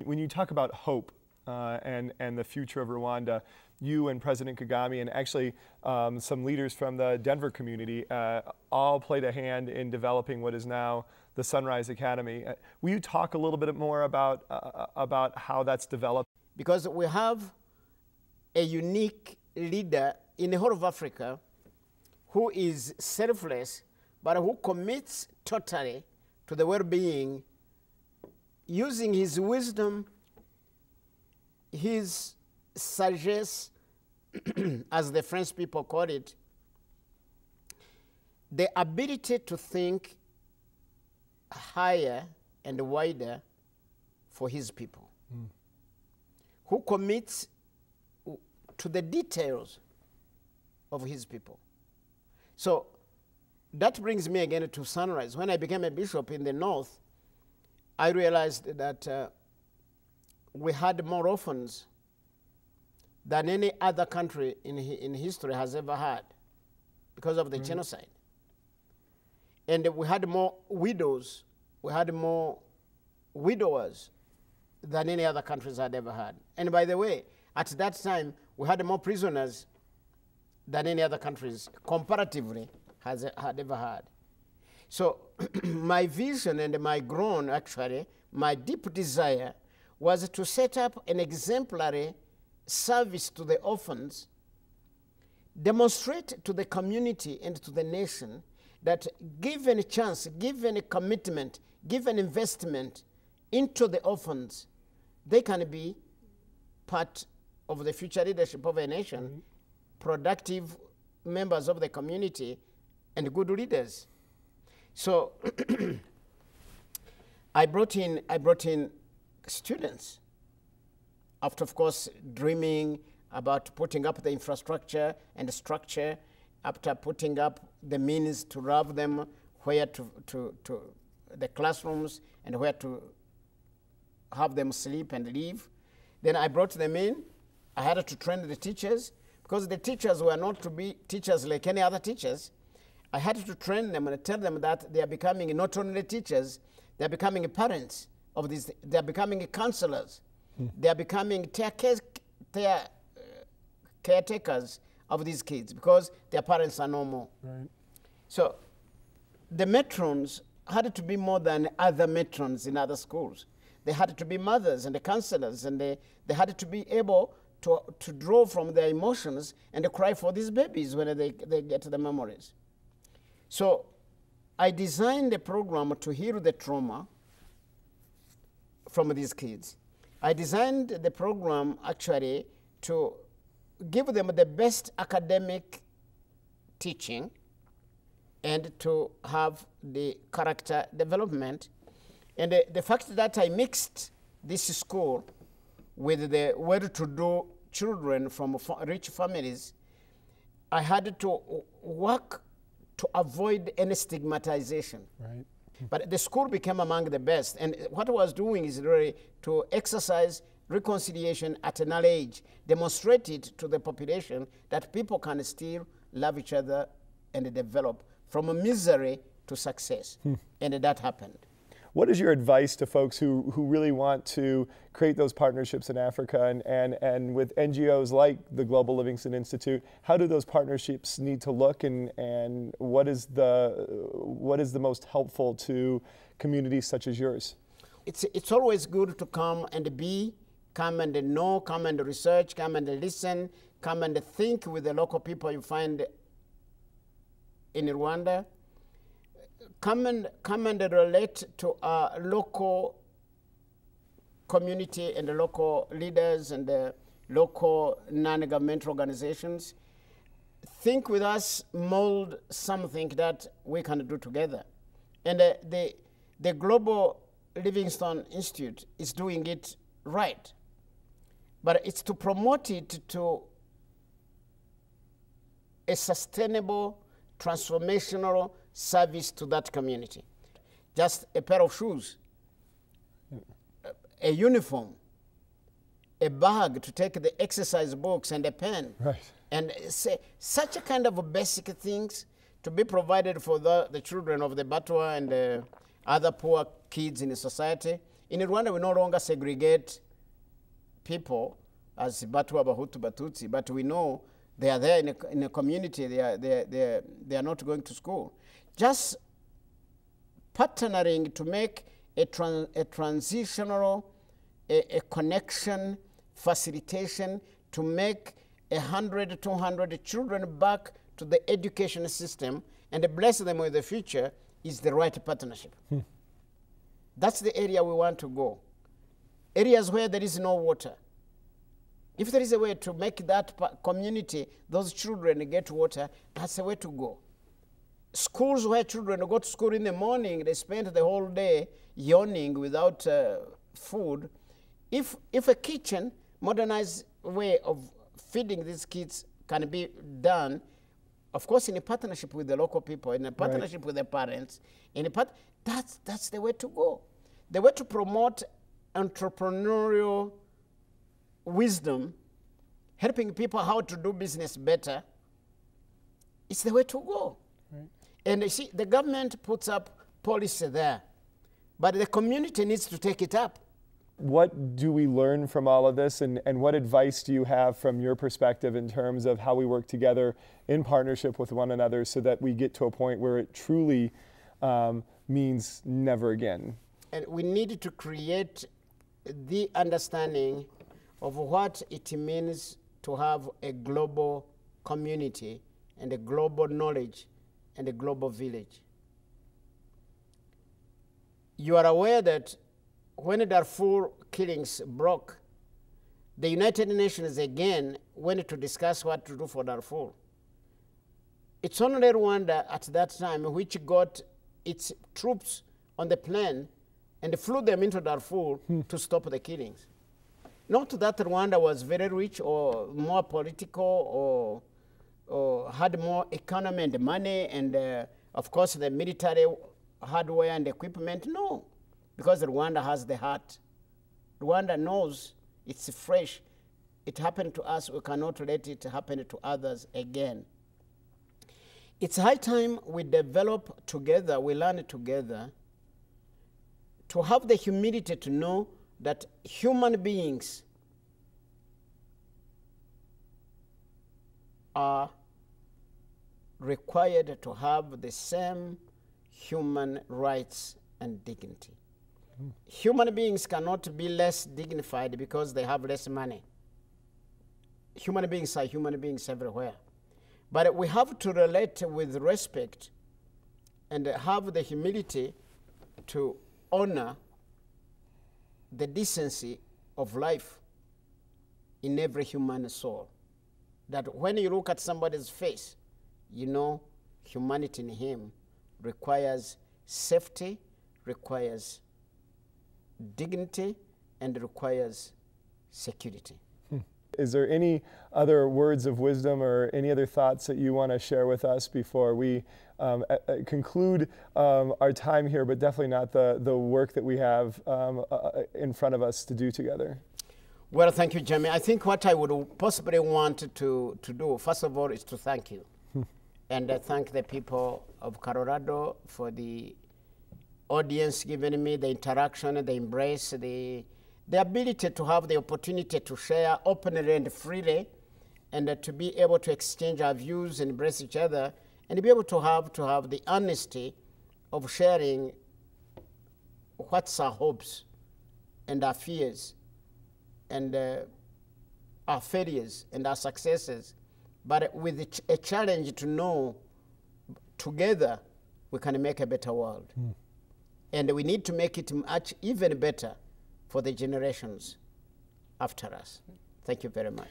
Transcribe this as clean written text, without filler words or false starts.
When you talk about hope and the future of Rwanda, you and President Kagame and actually some leaders from the Denver community all played a hand in developing what is now the Sunrise Academy. Will you talk a little bit more about how that's developed? Because we have a unique leader in the whole of Africa who is selfless, but who commits totally to the well-being, using his wisdom, his sagesse, as the French people call it, the ability to think higher and wider for his people, who commits to the details of his people. So that brings me again to Sunrise. When I became a bishop in the north, I realized that we had more orphans than any other country in history has ever had because of the genocide. And we had more widows, we had more widowers than any other countries had ever had. And by the way, at that time, we had more prisoners than any other countries comparatively had ever had. So my vision and my groan, actually, my deep desire was to set up an exemplary service to the orphans, demonstrate to the community and to the nation that given a chance, given a commitment, given investment into the orphans, they can be part of the future leadership of a nation, productive members of the community, and good leaders. So I brought in students after, of course, dreaming about putting up the infrastructure and the structure, after putting up the means to have them where to the classrooms and where to have them sleep and live. Then I brought them in. I had to train the teachers because the teachers were not to be teachers like any other teachers. I had to train them and tell them that they are becoming not only teachers, they are becoming parents of these, they are becoming counselors, they are becoming caretakers of these kids because their parents are no more. Right. So the matrons had to be more than other matrons in other schools. They had to be mothers and the counselors, and they had to be able to draw from their emotions and to cry for these babies when they get the memories. So I designed a program to heal the trauma from these kids. I designed the program actually to give them the best academic teaching and to have the character development. And the fact that I mixed this school with the well-to-do children from rich families, I had to work to avoid any stigmatization. Right. But the school became among the best. And what I was doing is really to exercise reconciliation at an early age, demonstrate it to the population that people can still love each other and develop from misery to success. And that happened. What is your advice to folks who really want to create those partnerships in Africa and with NGOs like the Global Livingston Institute? How do those partnerships need to look, and what is the most helpful to communities such as yours? It's always good to come and come and know, come and research, come and listen, come and think with the local people you find in Rwanda. Come and relate to our local community and the local leaders and the local non-governmental organizations. Think with us, mold something that we can do together. And the Global Livingston Institute is doing it right. But it's to promote it to a sustainable, transformational service to that community. Just a pair of shoes, a uniform, a bag to take the exercise books and a pen. Right. And say, such a kind of basic things to be provided for the children of the Batwa and the other poor kids in the society. In Rwanda, we no longer segregate people as Batwa, Bahutu, Batutsi, but we know they are there in a community. They are not going to school. Just partnering to make a transitional, a connection, facilitation to make 100, 200 children back to the education system and bless them with the future is the right partnership. That's the area we want to go. Areas where there is no water. If there is a way to make that community, those children get water, that's the way to go. Schools where children go to school in the morning, they spend the whole day yawning without food. If a kitchen, modernized way of feeding these kids can be done, of course, in a partnership with the local people, in a partnership with the parents, that's the way to go. The way to promote entrepreneurial wisdom, helping people how to do business better, is the way to go. Right. And you see, the government puts up policy there, but the community needs to take it up. What do we learn from all of this, and what advice do you have from your perspective in terms of how we work together in partnership with one another so that we get to a point where it truly means never again? And we need to create the understanding of what it means to have a global community and a global knowledge and a global village. You are aware that when the Darfur killings broke, the United Nations again went to discuss what to do for Darfur. It's only Rwanda at that time which got its troops on the plane and flew them into Darfur to stop the killings. Not that Rwanda was very rich or more political or had more economy and money and, of course, the military hardware and equipment. No, because Rwanda has the heart. Rwanda knows it's fresh. It happened to us. We cannot let it happen to others again. It's high time we develop together, we learn together, to have the humility to know that human beings are required to have the same human rights and dignity. Human beings cannot be less dignified because they have less money. Human beings are human beings everywhere. But we have to relate with respect and have the humility to honor the decency of life in every human soul. That when you look at somebody's face, you know humanity in him requires safety, requires dignity, and requires security. Is there any other words of wisdom or any other thoughts that you want to share with us before we conclude our time here, but definitely not the work that we have in front of us to do together? Well, thank you, Jamie. I think what I would possibly want to do, first of all, is to thank you. And thank the people of Colorado for the audience given me, the interaction, the embrace, the ability to have the opportunity to share openly and freely, and to be able to exchange our views and embrace each other, and be able to have the honesty of sharing what's our hopes and our fears and our failures and our successes, but with a challenge to know together we can make a better world. And we need to make it much even better for the generations after us. Thank you very much.